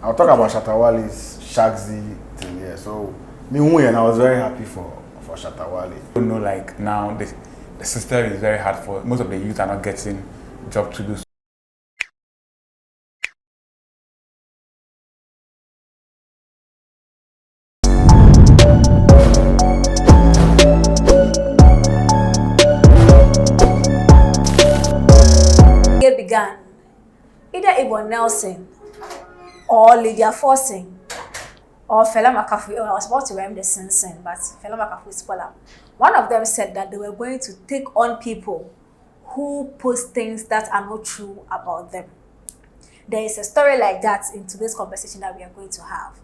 I'll talk about Shatta Wale's SHAXI thing here. So me and I was very happy for Shatta Wale. You know, like now the system is very hard for most of the youth are not getting job to do. It began either Yvonne Nelson or Lydia Forcing or Fela McAfee. I was about to rhyme the sing, but Fela McAfee spoiler. One of them said that they were going to take on people who post things that are not true about them. There is a story like that in today's conversation that we are going to have.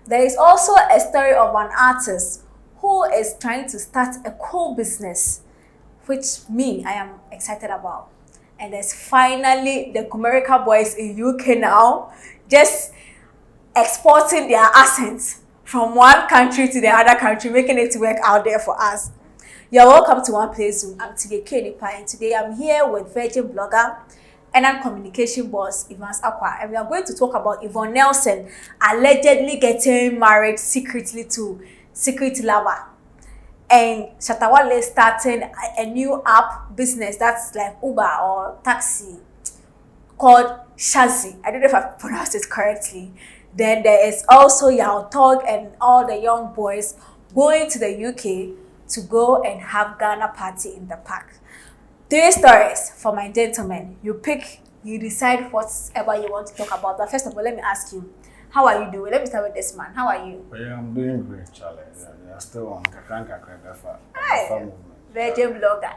There is also a story of an artist who is trying to start a cool business, which I am excited about. And there's finally the Kumerica boys in UK now, just exporting their assets from one country to the other country, making it work out there for us. You're welcome to Oneplay Zoom. I'm Tige Kenipa, and today I'm here with Virgin blogger and communication boss Yvonne, and we are going to talk about Yvonne Nelson allegedly getting married secretly to secret lover, and Shatta Wale starting a new app business that's like Uber or taxi called SHAXI. I don't know if I pronounced it correctly. Then there is also Yao Tog and all the young boys going to the UK to go and have Ghana party in the park. 3 stories for my gentlemen. You pick, you decide whatever you want to talk about. But first of all, let me ask you, how are you doing? Let me start with this man. How are you? Yeah, I'm doing great, Charlie. Yeah, still on Kakranka Virgin blogger.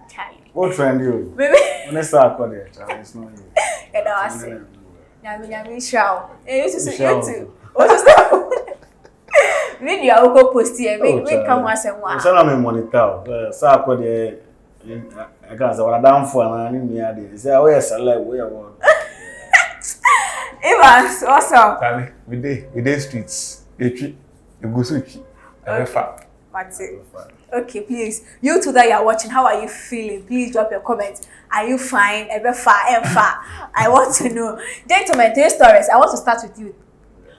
Charlie. What trend you? Baby. When I start calling Charlie, it's not you. And I was saying, Yami Shao. And you used to say, Shao. you too. Video I will go post here. Make come once and one. So I'm monitor. So I call the. I can't say what I done for. And I need say, "Oh yes, I like where I want." Evans, what's up? Charlie, we dey streets. You go switch. Okay, please. You two that you are watching, how are you feeling? Please drop your comments. Are you fine? Ever far? I want to know. Gentlemen, 3 stories. I want to start with you.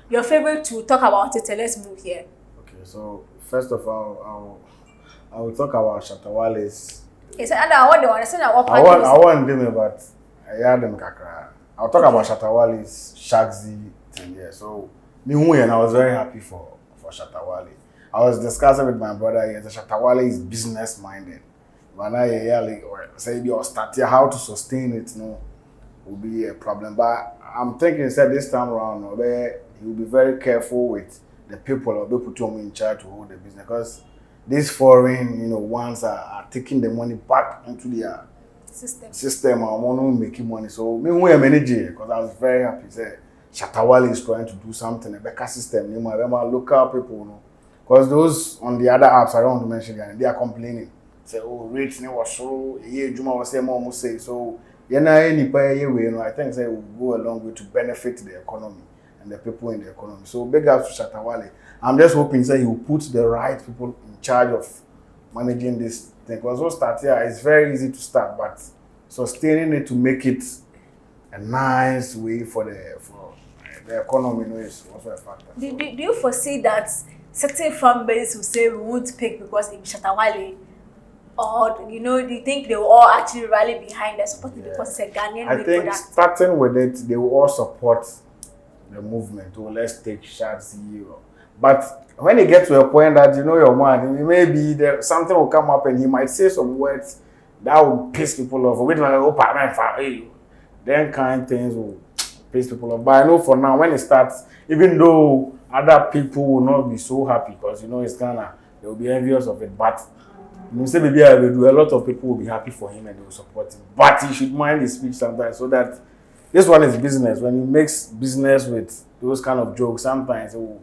Your favorite to talk about it. Let's move here. Okay, so first of all, I will talk about Shatta Wale's. It's another one. I want them, but I had them kakra. I'll talk about Shatta Wale's SHAXI thing here. So and I was very happy for Shatta Wale. I was discussing with my brother here that Shatta Wale is business minded. When I say you start here, how to sustain it, will be a problem. But I'm thinking that this time around, he will be very careful with the people or the people in charge to hold the business, because these foreign, ones are taking the money back into their system and want to make money. So me who am energy, because I was very happy. Say Shatta Wale is trying to do something, a better system. Local people, because those on the other apps I don't want to mention, they are complaining. Say, oh, rates was so Juma was saying more say so. I think they will go a long way to benefit the economy and the people in the economy. So big ups to Shatta Wale. I'm just hoping that he will put the right people in charge of managing this thing. Because we'll start here, it's very easy to start, but sustaining it to make it a nice way for the economy is also a factor. Do you foresee that certain fan base will say we won't pick because it's Shatta Wale? Or do you think they will all actually rally behind the support because it's a Ghanaian I think product? Starting with it, they will all support the movement. Oh, let's take SHAXI. But when you get to a point that your man, maybe something will come up and he might say some words that will piss people off. Then kind things will piss people off. But I know for now, when it starts, even though other people will not be so happy because it's Ghana, they will be envious of it. But say maybe I will do, a lot of people will be happy for him and they will support him. But he should mind his speech sometimes, so that this one is business. When you mix business with those kind of jokes, sometimes it will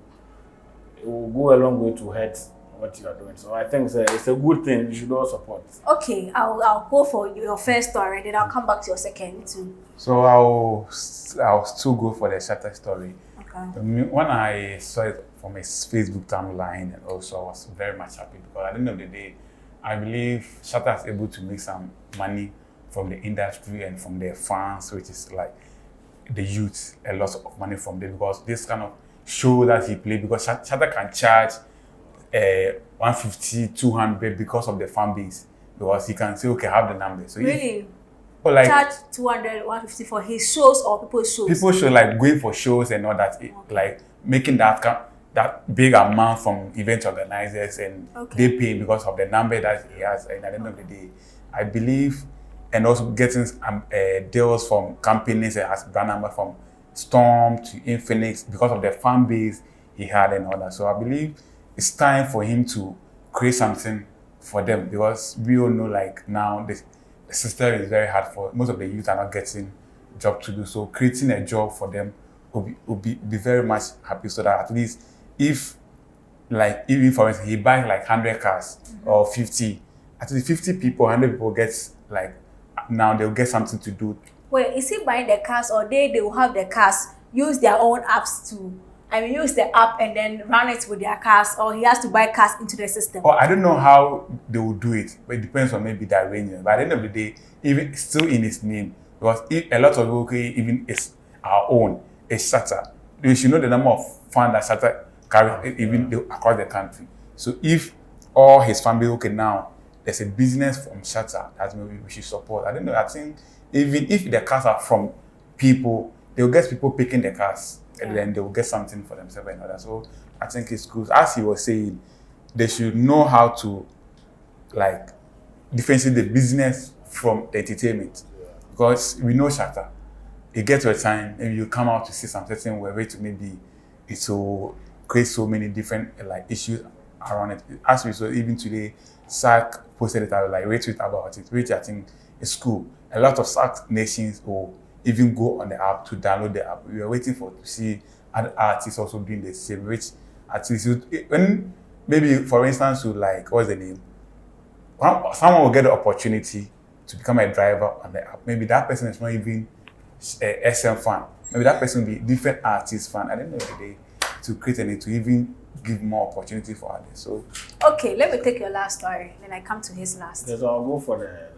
go a long way to hurt what you are doing. So I think it's a good thing. You should all support. Okay, I'll go for your first story, and then I'll come back to your second too. So I'll still go for the Shatta story. Okay. When I saw it from his Facebook timeline, and also I was very much happy because at the end of the day, I believe Shatta is able to make some money from the industry and from their fans, which is like the youth a lot of money from them because this kind of show that he played, because Shatta can charge 150, 200 because of the fan base. Because he can say, okay, have the number. So really? But like charge 200, 150 for his shows or people's shows? People should like going for shows and all that, like making that big amount from event organizers, and they pay because of the number that he has. And at the end of the day, I believe, and also getting deals from companies that has brand number from Storm to Infinix because of the fan base he had and all that. So I believe it's time for him to create something for them, because we all know like now the system is very hard for most of the youth are not getting job to do. So creating a job for them will be very much happy, so that at least if like even for instance he buys like 100 cars or 50, at least 50 people, 100 people gets like now they'll get something to do. Wait, is he buying the cars, or they will have the cars use their own apps to use the app and then run it with their cars, or he has to buy cars into the system? Or I don't know how they will do it, but it depends on maybe the arrangement. But at the end of the day, even still in his name, because a lot of people even is our own, is Shatta. You should know the number of fans that Shatta carries even across the country. So if all his family, okay, now there's a business from Shatta that maybe we should support. I don't know. I think even if the cars are from people, they'll get people picking the cars. And then they will get something for themselves and others. So I think it's good. As he was saying, they should know how to like differentiate the business from the entertainment. Because we know Shatta. You get to a time and you come out to see some certain way to maybe it will create so many different like issues around it. As we saw even today, SAC posted it, I was like retweet about it, which I think is cool. A lot of SAC nations will even go on the app to download the app. We are waiting to see other artists also doing the same, which at least when maybe for instance you like, what's the name? Someone will get the opportunity to become a driver on the app. Maybe that person is not even a SM fan. Maybe that person will be different artist fan. At the end of the day, to create and to even give more opportunity for others. So okay, let me take your last story, then I come to his last. Yes, I'll go for the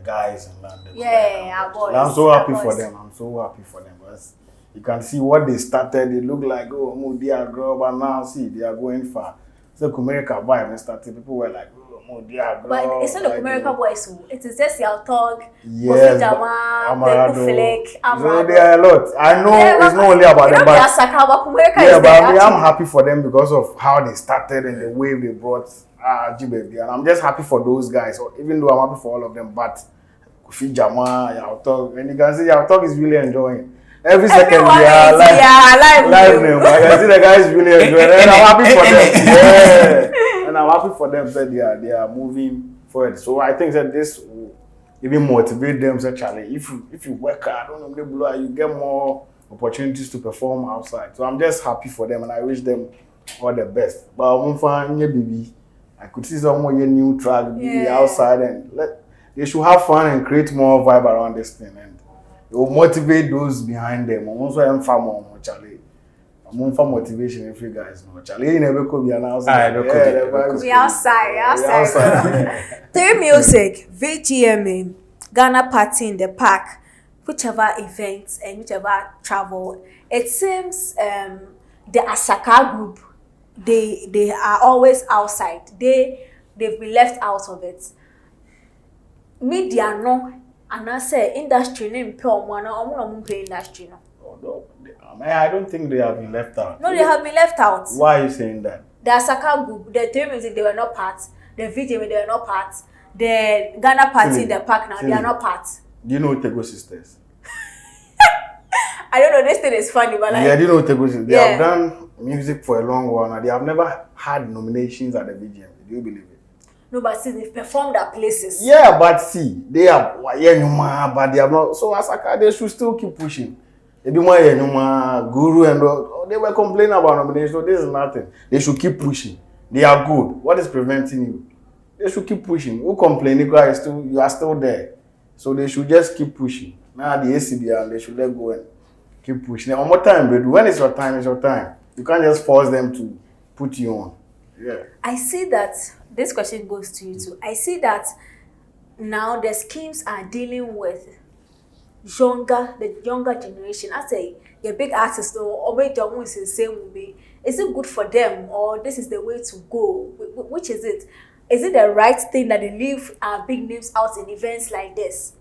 guys in London. Yeah, boys. I'm so happy for them. I'm so happy for them, because you can see what they started. They look like, oh, they are girl, but now see they are going far. So Kumerica vibe and started. People were like, oh, they are girl. But it's not the Kumerica boys. It is just your talk. Yes, so they are a lot. I know it's not only about them, but I'm happy for them because of how they started and the way they brought G-Baby. And I'm just happy for those guys. So even though I'm happy for all of them, but Kofi Jama, Yautalk, and you can see Yautalk is really enjoying. Every second they are live name. I can see the guys really enjoying, and I'm happy for them. Yeah, and I'm happy for them that they are moving forward. So I think that this will even motivate them. Actually, if you work hard, you get more opportunities to perform outside. So I'm just happy for them, and I wish them all the best. But baby, I could see someone new track be outside, and they should have fun and create more vibe around this thing, and it will motivate those behind them. Also, I'm far more Charlie. I'm for motivation if you guys know Charlie. You never could be announced. We outside. Through music, VGMA, Ghana Party in the Park, whichever events and whichever travel. It seems the Asaka group, they are always outside. They've been left out of it. Media no, and I say industry name pure one or industry no. Oh, no. I don't think they have been left out. No, they have been left out. Why are you saying that? The Asaka group, the three music, they were not part. The VGMA, they were not part. The Ghana Party in the Park now, they are not part. Do you know Tego Sisters? I don't know, this thing is funny, but like... Yeah, do you know Tego Sisters? They have done music for a long while now. They have never had nominations at the VGMA. Do you believe it? No, but see, they've performed at places. Yeah, but see, they have, but they have not. So Asaka, they should still keep pushing. They be more Guru and all. They were complaining about nomination. So this is nothing. They should keep pushing. They are good. What is preventing you? They should keep pushing. Who complain? You are still there. So they should just keep pushing. Now the ACBR, they should let go and keep pushing. One more time, but when it's your time, it's your time. You can't just force them to put you on. Yeah. I see that. This question goes to you too. I see that now the schemes are dealing with the younger generation, I say, your big artists or make your own the same way. Is it good for them, or this is the way to go? Which is it? Is it the right thing that they leave our big names out in events like this?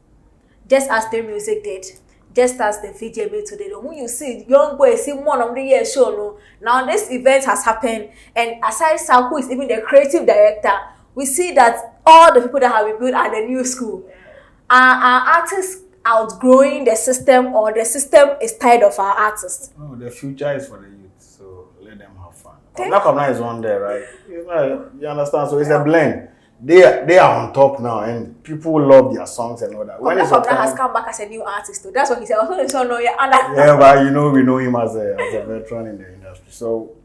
Just as the music did, just as the VJ made today. When you see young boys, see one of the year show, no. Now this event has happened, and aside Sam, who is even the creative director, we see that all the people that have been built at the new school are artists outgrowing the system, or the system is tired of our artists. Oh, the future is for the youth, so let them have fun. Black is one there, right? You understand? So it's a blend. They are on top now, and people love their songs and all that. When Black has come back as a new artist too. That's what he said. Yeah, but we know him as a veteran in the industry. So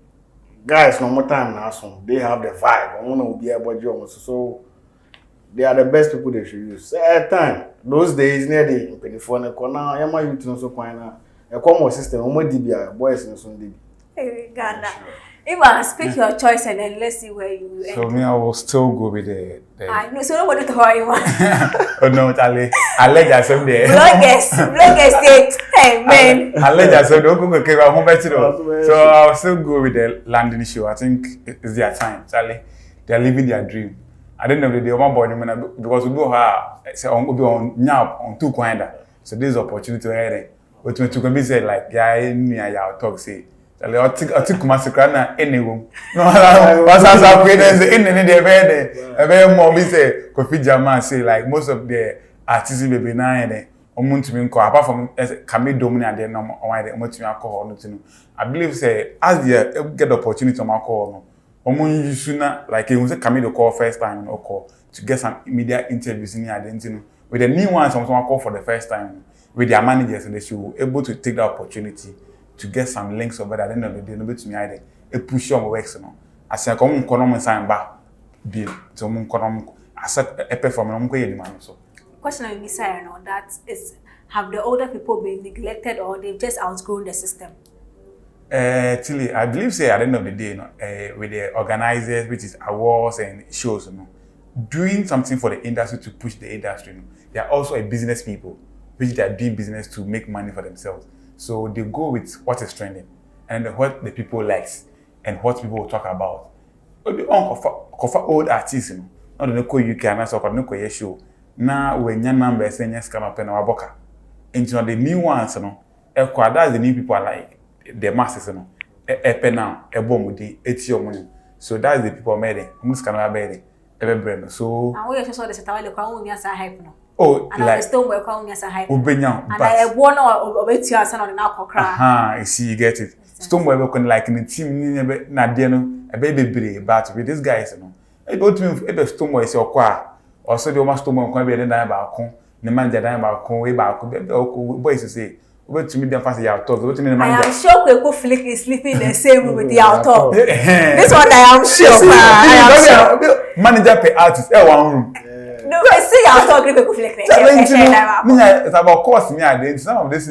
guys, no more time now. So they have the vibe. I want to be able to almost so. They are the best people they should use. At time, those days near the Penifone corner, Yama youth no so quina. A common system, DBI, boys in Sunday. Hey, Ghana. Yvonne, speak your choice and then let's see where you end. So me, I will still go with the I know, so nobody to hurry, Yvonne. Oh no, Charlie. I let you some there. Bloggers state. Hey, man. I let you some. Don't go get home better. So I'll still go with the landing show. I think it's their time, Charlie. They are living their dream. I don't know if they one boy because we go say on two coinda. So this is opportunity to hear. But when to be said like yeah, me I talk say. Charlie, I took my secret any room. No, what's up? We there's in the bed. A very more be say Kofi Jama say like most of the artists baby na and omuntu call apart from Kami dominate the normal why the omuntu alcohol no. I believe say as they get the opportunity to alcohol. Like he was coming to call first time or call to get some immediate interviews in the identity. With the new ones, someone call for the first time with their managers, and they should be able to take the opportunity to get some links over at the end of the day. No to me either. A push on works, no. As I come on sign back bill to Munkonum as a performance. So, question of Messiah, no, that is have the older people been neglected or they've just outgrown the system? Tilly, I believe say at the end of the day, with the organizers, which is awards and shows, doing something for the industry to push the industry. They are also a business people, which they are doing business to make money for themselves. So they go with what is trending and what the people likes and what people will talk about. But the old artists, not the no UK and also no show. Now when your numbers and yes come up in our boca. And the new ones, that's the new people are like. The masses, now, a bomb with the 80 money. So that's the people made it. I'm just gonna be it. So, I will just saw the Shatta Wale crown as a hype. Oh, and like, I still wear crown as a hype. Ubenya, and I won or wait to answer on an alcohol cry. Aha, see, you get it. Stoneware working like in the team, Nadiano, a baby, but with these guys, I go to him, a Stoneware is your choir. Also, the almost Stoneware can be a dime about the manager dime about way back, boys to say. Wait to meet them fast. I am sure Kweko Flick is sleeping in the same room with the author. This one I am sure. I am sure. Manager pay artist. One room. No, I see you talking Kweko Flick. It's about course. Me, some of this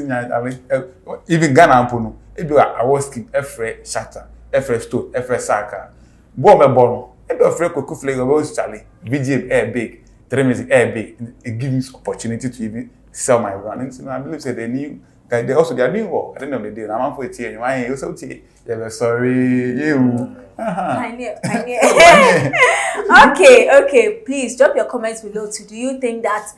even Ghana Ampono. If you are was scheme, Efre Shatta, Efre Stone, Efre Saka. Bombe Bono. If you are afraid Kweko Flick about Charlie, VGM air big, the music air big. It gives me opportunity to even sell my brand. And I believe that they new. They also they are doing work at the end of the day. I'm for it here. You also you're sorry. You. I knew. Okay. Please drop your comments below. Do you think that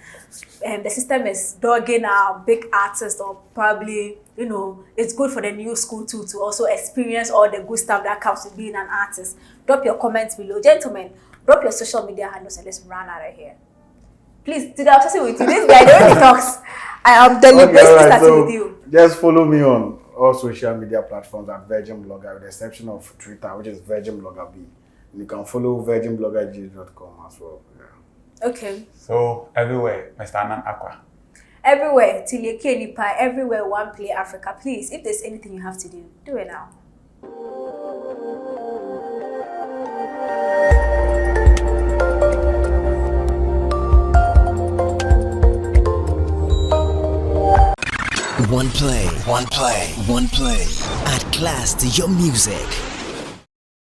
the system is dogging our big artists, or probably it's good for the new school too to also experience all the good stuff that comes with being an artist? Drop your comments below, gentlemen. Drop your social media handles and let's run out of here. Please, today I'm talking with you. This guy already talks. I am deliberately starting with you. Just follow me on all social media platforms at Virgin Blogger, with the exception of Twitter, which is Virgin Blogger B. And you can follow virginbloggerg.com as well. Yeah. Okay. So everywhere, Mr. Anan Aqua. Everywhere, Tilye Nipa, everywhere, OneplayAfrica. Please, if there's anything you have to do, do it now. Oneplay. At class to your music.